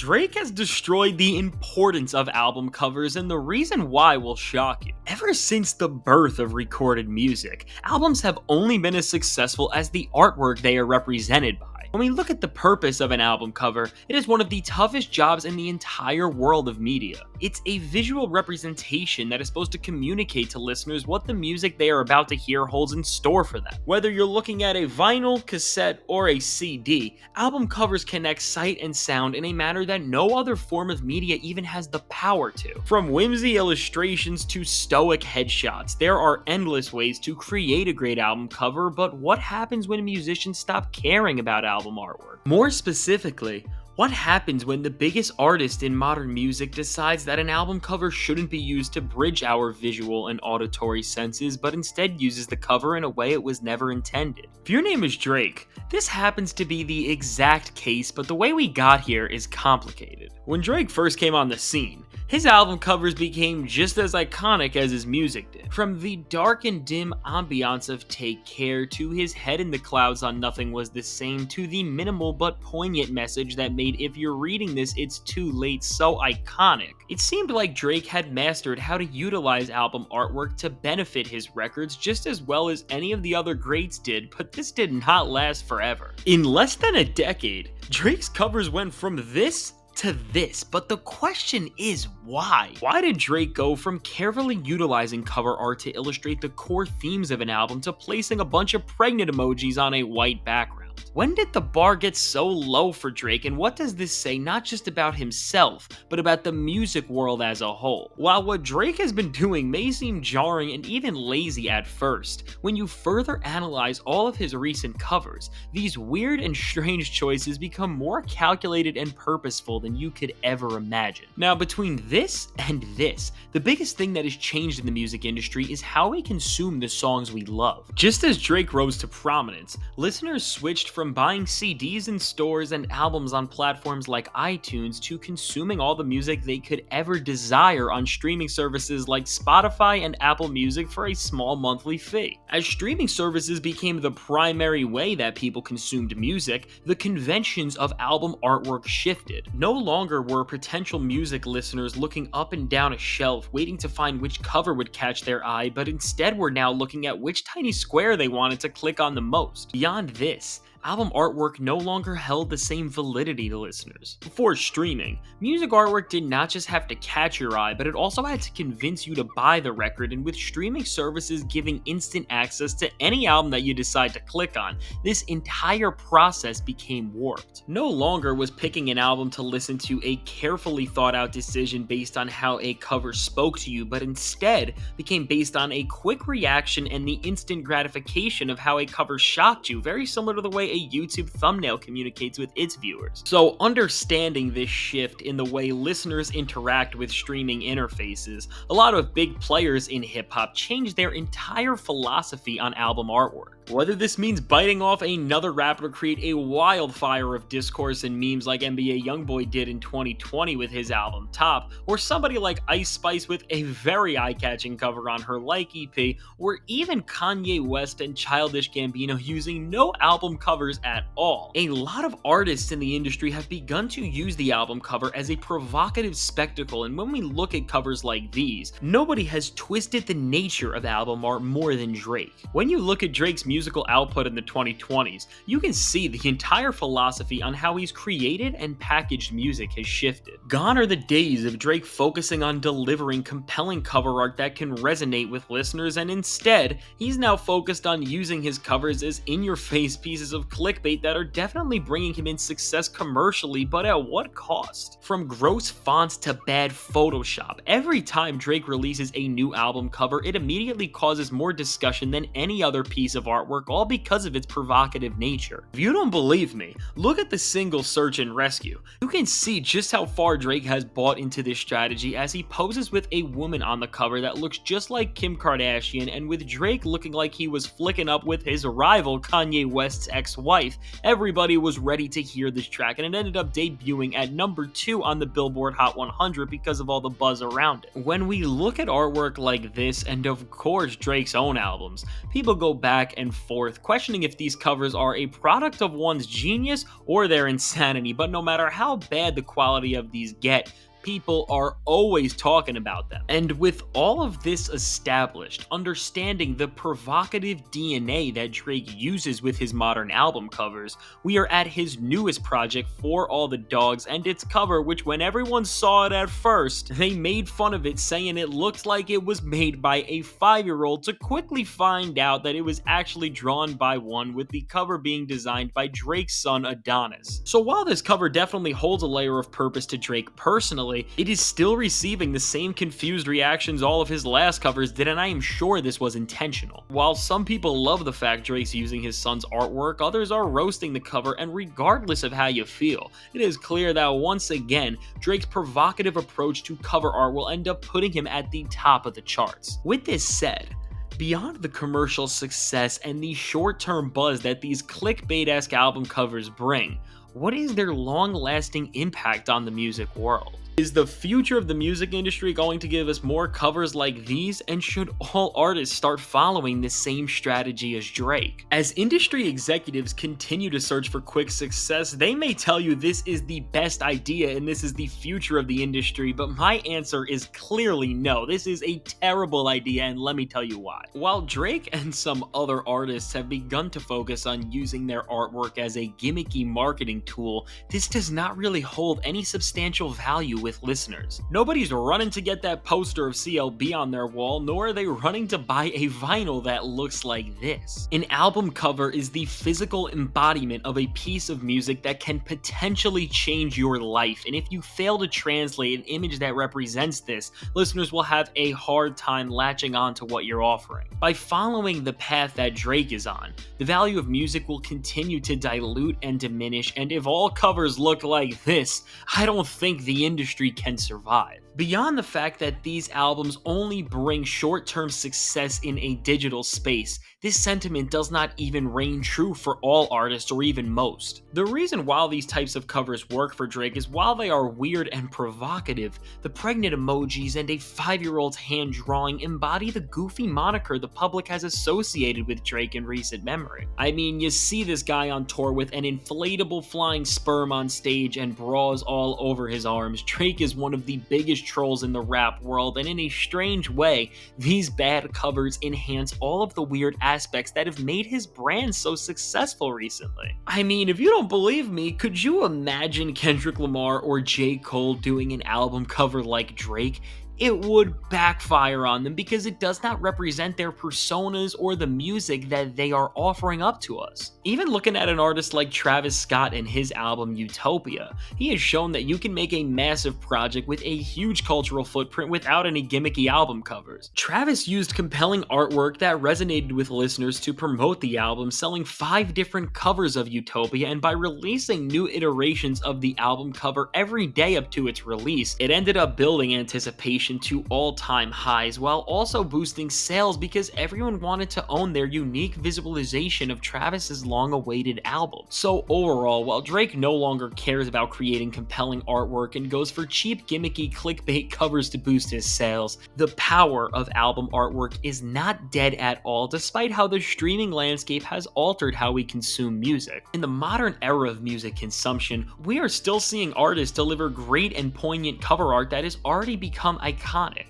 Drake has destroyed the importance of album covers, and the reason why will shock you. Ever since the birth of recorded music, albums have only been as successful as the artwork they are represented by. When we look at the purpose of an album cover, it is one of the toughest jobs in the entire world of media. It's a visual representation that is supposed to communicate to listeners what the music they are about to hear holds in store for them. Whether you're looking at a vinyl, cassette, or a CD, album covers connect sight and sound in a manner that no other form of media even has the power to. From whimsy illustrations to stoic headshots, there are endless ways to create a great album cover, but what happens when musicians stop caring about album artwork? More specifically, what happens when the biggest artist in modern music decides that an album cover shouldn't be used to bridge our visual and auditory senses, but instead uses the cover in a way it was never intended? If your name is Drake, this happens to be the exact case, but the way we got here is complicated. When Drake first came on the scene, his album covers became just as iconic as his music did. From the dark and dim ambiance of Take Care to his head in the clouds on Nothing Was the Same to the minimal but poignant message that made If You're Reading This It's Too Late so iconic, it seemed like Drake had mastered how to utilize album artwork to benefit his records just as well as any of the other greats did, but this did not last forever. In less than a decade, Drake's covers went from this to this, but the question is why? Why did Drake go from carefully utilizing cover art to illustrate the core themes of an album to placing a bunch of pregnant emojis on a white background? When did the bar get so low for Drake, and what does this say not just about himself, but about the music world as a whole? While what Drake has been doing may seem jarring and even lazy at first, when you further analyze all of his recent covers, these weird and strange choices become more calculated and purposeful than you could ever imagine. Now, between this and this, the biggest thing that has changed in the music industry is how we consume the songs we love. Just as Drake rose to prominence, listeners switched from buying CDs in stores and albums on platforms like iTunes to consuming all the music they could ever desire on streaming services like Spotify and Apple Music for a small monthly fee. As streaming services became the primary way that people consumed music, the conventions of album artwork shifted. No longer were potential music listeners looking up and down a shelf waiting to find which cover would catch their eye, but instead were now looking at which tiny square they wanted to click on the most. Beyond this, album artwork no longer held the same validity to listeners. Before streaming, music artwork did not just have to catch your eye, but it also had to convince you to buy the record, and with streaming services giving instant access to any album that you decide to click on, this entire process became warped. No longer was picking an album to listen to a carefully thought out decision based on how a cover spoke to you, but instead became based on a quick reaction and the instant gratification of how a cover shocked you, very similar to the way a YouTube thumbnail communicates with its viewers. So understanding this shift in the way listeners interact with streaming interfaces, a lot of big players in hip-hop changed their entire philosophy on album artwork. Whether this means biting off another rapper to create a wildfire of discourse and memes like NBA Youngboy did in 2020 with his album Top, or somebody like Ice Spice with a very eye-catching cover on her Like EP, or even Kanye West and Childish Gambino using no album covers at all. A lot of artists in the industry have begun to use the album cover as a provocative spectacle, and when we look at covers like these, nobody has twisted the nature of album art more than Drake. When you look at Drake's musical output in the 2020s, you can see the entire philosophy on how he's created and packaged music has shifted. Gone are the days of Drake focusing on delivering compelling cover art that can resonate with listeners, and instead, he's now focused on using his covers as in-your-face pieces of clickbait that are definitely bringing him in success commercially, but at what cost? From gross fonts to bad Photoshop, every time Drake releases a new album cover, it immediately causes more discussion than any other piece of artwork, all because of its provocative nature. If you don't believe me, look at the single Search and Rescue. You can see just how far Drake has bought into this strategy as he poses with a woman on the cover that looks just like Kim Kardashian, and with Drake looking like he was flicking up with his rival Kanye West's ex-wife. Everybody was ready to hear this track, and it ended up debuting at number 2 on the Billboard Hot 100 because of all the buzz around it. When we look at artwork like this, and of course Drake's own albums, people go back and and forth, questioning if these covers are a product of one's genius or their insanity. But no matter how bad the quality of these get, people are always talking about them. And with all of this established, understanding the provocative DNA that Drake uses with his modern album covers, we are at his newest project, For All the Dogs, and its cover, which when everyone saw it at first, they made fun of it, saying it looked like it was made by a 5-year-old, to quickly find out that it was actually drawn by one, with the cover being designed by Drake's son Adonis. So while this cover definitely holds a layer of purpose to Drake personally, it is still receiving the same confused reactions all of his last covers did, and I am sure this was intentional. While some people love the fact Drake's using his son's artwork, others are roasting the cover, and regardless of how you feel, it is clear that once again, Drake's provocative approach to cover art will end up putting him at the top of the charts. With this said, beyond the commercial success and the short-term buzz that these clickbait-esque album covers bring, what is their long-lasting impact on the music world? Is the future of the music industry going to give us more covers like these, and should all artists start following the same strategy as Drake? As industry executives continue to search for quick success, they may tell you this is the best idea and this is the future of the industry, but my answer is clearly no. This is a terrible idea, and let me tell you why. While Drake and some other artists have begun to focus on using their artwork as a gimmicky marketing tool, this does not really hold any substantial value with listeners. Nobody's running to get that poster of CLB on their wall, nor are they running to buy a vinyl that looks like this. An album cover is the physical embodiment of a piece of music that can potentially change your life, and if you fail to translate an image that represents this, listeners will have a hard time latching on to what you're offering. By following the path that Drake is on, the value of music will continue to dilute and diminish, and if all covers look like this, I don't think the industry can survive. Beyond the fact that these albums only bring short-term success in a digital space, this sentiment does not even reign true for all artists or even most. The reason why these types of covers work for Drake is while they are weird and provocative, the pregnant emojis and a 5-year-old's hand drawing embody the goofy moniker the public has associated with Drake in recent memory. I mean, you see this guy on tour with an inflatable flying sperm on stage and bras all over his arms. Drake is one of the biggest trolls in the rap world, and in a strange way, these bad covers enhance all of the weird aspects that have made his brand so successful recently. I mean, if you don't believe me, could you imagine Kendrick Lamar or J. Cole doing an album cover like Drake? It would backfire on them because it does not represent their personas or the music that they are offering up to us. Even looking at an artist like Travis Scott and his album Utopia, he has shown that you can make a massive project with a huge cultural footprint without any gimmicky album covers. Travis used compelling artwork that resonated with listeners to promote the album, selling 5 different covers of Utopia, and by releasing new iterations of the album cover every day up to its release, it ended up building anticipation to all-time highs while also boosting sales because everyone wanted to own their unique visualization of Travis's long-awaited album. So overall, while Drake no longer cares about creating compelling artwork and goes for cheap gimmicky clickbait covers to boost his sales, the power of album artwork is not dead at all, despite how the streaming landscape has altered how we consume music. In the modern era of music consumption, we are still seeing artists deliver great and poignant cover art that has already become iconic.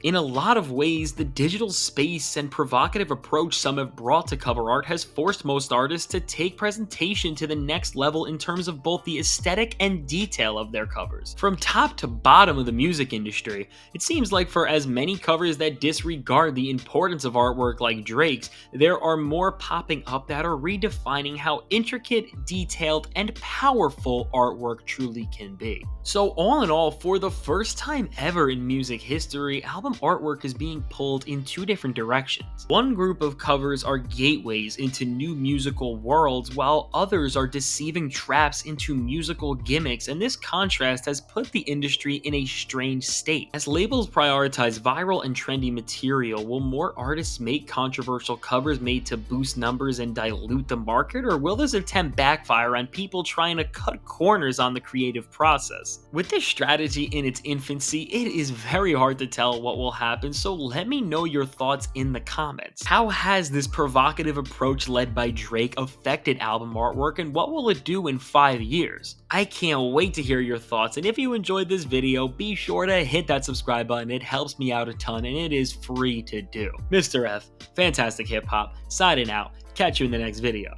In a lot of ways, the digital space and provocative approach some have brought to cover art has forced most artists to take presentation to the next level in terms of both the aesthetic and detail of their covers. From top to bottom of the music industry, it seems like for as many covers that disregard the importance of artwork like Drake's, there are more popping up that are redefining how intricate, detailed, and powerful artwork truly can be. So all in all, for the first time ever in music history, album artwork is being pulled in 2 different directions. One group of covers are gateways into new musical worlds, while others are deceiving traps into musical gimmicks, and this contrast has put the industry in a strange state. As labels prioritize viral and trendy material, will more artists make controversial covers made to boost numbers and dilute the market, or will this attempt backfire on people trying to cut corners on the creative process? With this strategy in its infancy, it is very hard to tell what will happen, so let me know your thoughts in the comments. How has this provocative approach led by Drake affected album artwork, and what will it do in 5 years? I can't wait to hear your thoughts, and if you enjoyed this video, be sure to hit that subscribe button. It helps me out a ton, and it is free to do. Mr. F, Fantastic Hip Hop, signing out. Catch you in the next video.